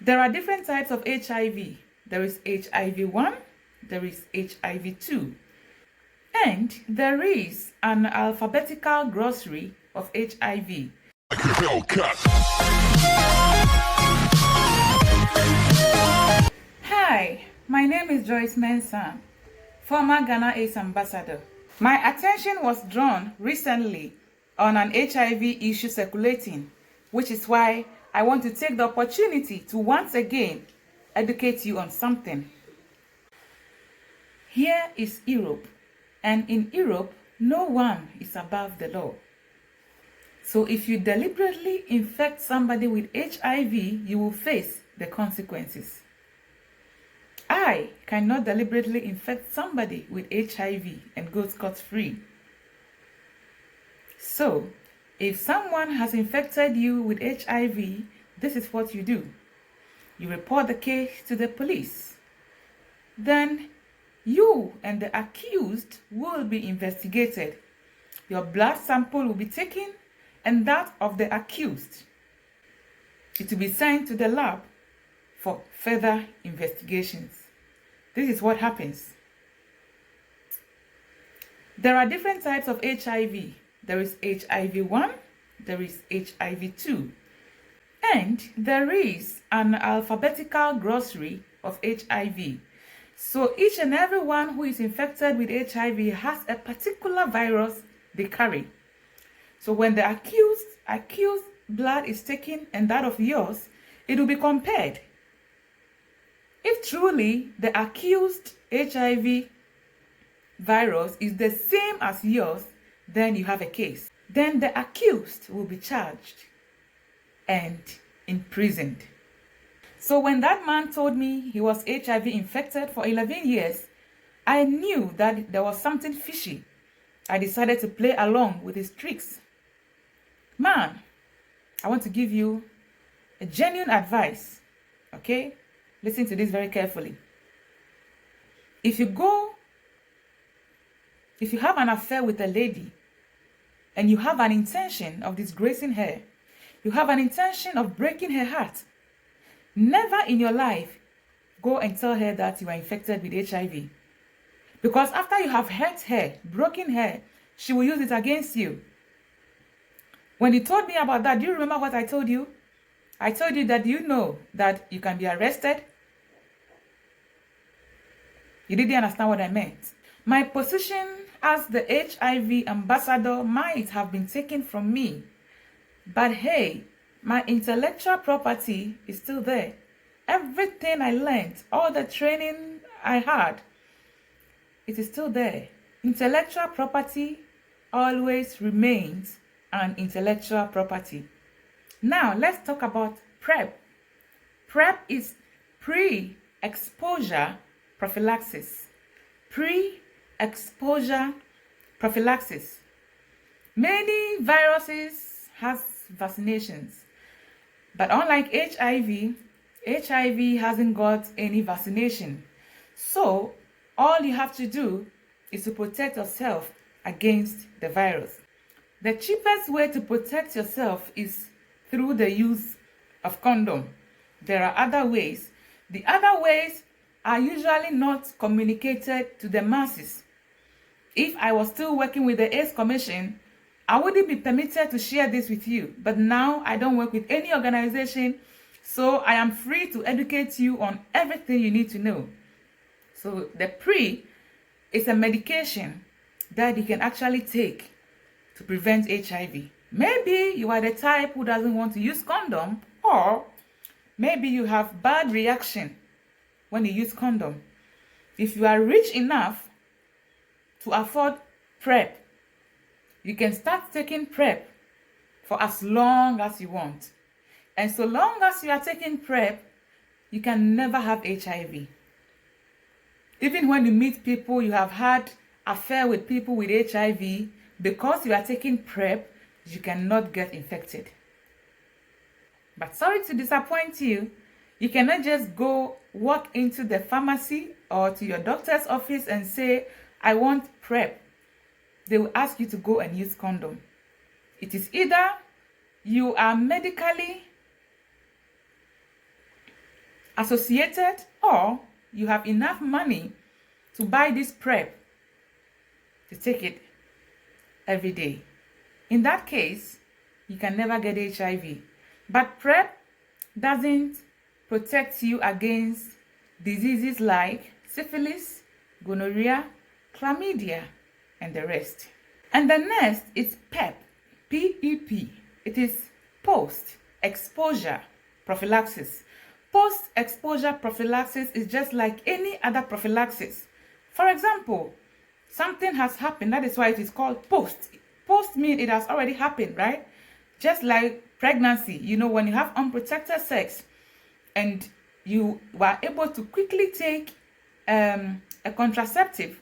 There are different types of HIV. There is HIV-1, there is HIV-2, and there is an alphabetical glossary of HIV. Hi, my name is Joyce Mensah, former Ghana AIDS ambassador. My attention was drawn recently on an HIV issue circulating, which is why I want to take the opportunity to once again educate you on something. Here is Europe, and in Europe, no one is above the law. So if you deliberately infect somebody with HIV, you will face the consequences. I cannot deliberately infect somebody with HIV and go scot-free. So, if someone has infected you with HIV, this is what you do. You report the case to the police. Then, you and the accused will be investigated. Your blood sample will be taken and that of the accused. It will be sent to the lab for further investigations. This is what happens. There are different types of HIV. There is HIV-1, there is HIV-2, and there is an alphabetical glossary of HIV. So each and every one who is infected with HIV has a particular virus they carry. So when the accused blood is taken and that of yours, it will be compared. If truly the accused HIV virus is the same as yours, then you have a case. Then the accused will be charged and imprisoned. So when that man told me he was HIV infected for 11 years, I knew that there was something fishy. I decided to play along with his tricks. Man, I want to give you a genuine advice, okay? Listen to this very carefully. If you have an affair with a lady and you have an intention of disgracing her, you have an intention of breaking her heart, never in your life go and tell her that you are infected with HIV. Because after you have hurt her, broken her, she will use it against you. When you told me about that, do you remember what I told you? I told you that you know that you can be arrested. You didn't understand what I meant. My position as the HIV ambassador might have been taken from me. But hey, my intellectual property is still there. Everything I learned, all the training I had, it is still there. Intellectual property always remains an intellectual property. Now, let's talk about PrEP. PrEP is pre-exposure prophylaxis. Pre-exposure prophylaxis. Many viruses have vaccinations, but unlike HIV hasn't got any vaccination. So, all you have to do is to protect yourself against the virus. The cheapest way to protect yourself is through the use of condom. There are other ways. The other ways are usually not communicated to the masses. If I was still working with the AIDS Commission, I wouldn't be permitted to share this with you. But now I don't work with any organization, so I am free to educate you on everything you need to know. So the PrE is a medication that you can actually take to prevent HIV. Maybe you are the type who doesn't want to use condom, or maybe you have bad reaction when you use condom. If you are rich enough to afford PrEP, you can start taking PrEP for as long as you want. And so long as you are taking PrEP, you can never have HIV. Even when you meet people, you have had affair with people with HIV, because you are taking PrEP, you cannot get infected. But sorry to disappoint you, you cannot just walk into the pharmacy or to your doctor's office and say, I want PrEP. They will ask you to go and use condom. It is either you are medically associated, or you have enough money to buy this PrEP to take it every day. In that case, you can never get HIV. But PrEP doesn't protect you against diseases like syphilis, gonorrhea, chlamydia, and the rest. And the next is PEP, P-E-P. It is post-exposure prophylaxis. Post-exposure prophylaxis is just like any other prophylaxis. For example, something has happened, that is why it is called post. Post means it has already happened, right? Just like pregnancy, you know, when you have unprotected sex and you were able to quickly take a contraceptive,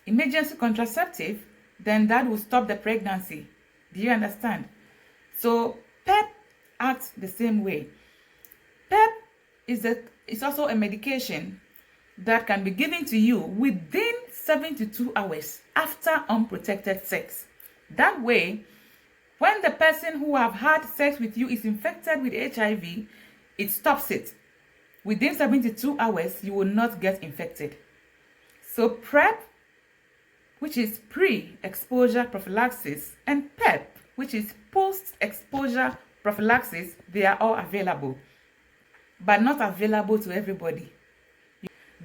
emergency contraceptive, then that will stop the pregnancy. Do you understand? So PEP acts the same way. PEP is also a medication that can be given to you within 72 hours after unprotected sex. That way, when the person who have had sex with you is infected with HIV, it stops it. Within 72 hours, you will not get infected. So PrEP, which is pre-exposure prophylaxis, and PEP, which is post-exposure prophylaxis, they are all available, but not available to everybody.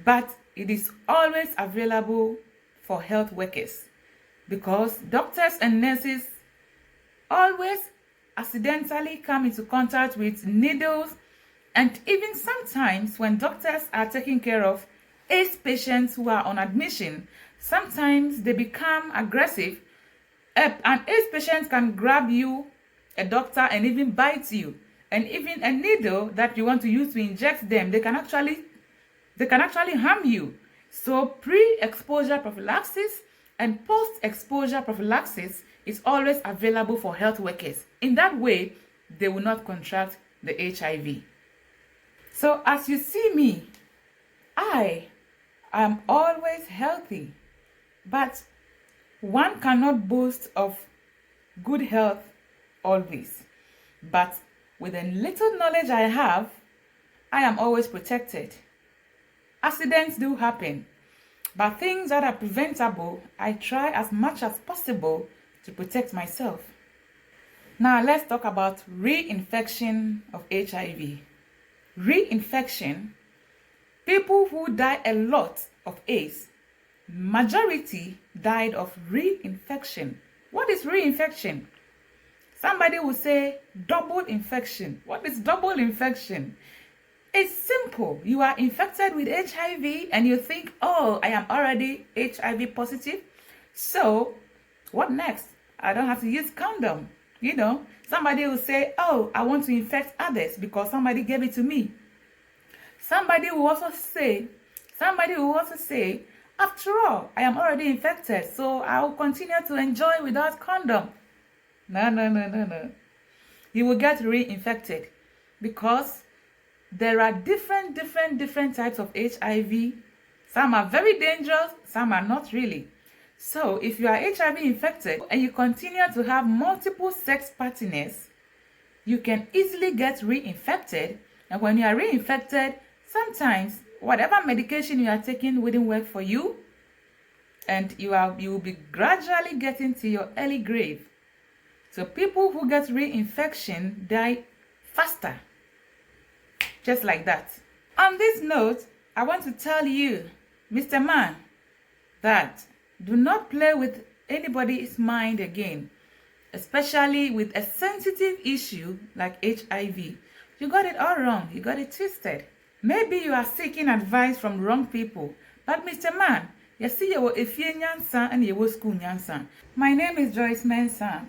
But it is always available for health workers, because doctors and nurses always accidentally come into contact with needles, and even sometimes when doctors are taking care of AIDS patients who are on admission, sometimes they become aggressive. An AIDS patient can grab you, a doctor, and even bite you. And even a needle that you want to use to inject them, they can actually harm you. So pre-exposure prophylaxis and post-exposure prophylaxis is always available for health workers. In that way, they will not contract the HIV. So as you see me, I am always healthy, but one cannot boast of good health always. But with the little knowledge I have, I am always protected. Accidents do happen, but things that are preventable, I try as much as possible to protect myself. Now let's talk about reinfection of HIV. Reinfection, people who die a lot of AIDS, majority died of reinfection. What is reinfection? Somebody will say double infection. What is double infection? It's simple. You are infected with HIV and you think, oh, I am already HIV positive. So what next? I don't have to use condom. You know, somebody will say, oh, I want to infect others because somebody gave it to me. Somebody will also say, after all, I am already infected, so I will continue to enjoy without condom. No. You will get reinfected because there are different types of HIV. Some are very dangerous, some are not really. So if you are HIV infected and you continue to have multiple sex partners, you can easily get reinfected. And when you are reinfected, sometimes whatever medication you are taking wouldn't work for you, and you will be gradually getting to your early grave. So people who get reinfection die faster, just like that. On this note, I want to tell you, Mr. Man, that do not play with anybody's mind again, especially with a sensitive issue like HIV. You got it all wrong. You got it twisted. Maybe you are seeking advice from wrong people. But Mr. Man, you see you efie nyansa and you school nyansa. My name is Joyce Mensah.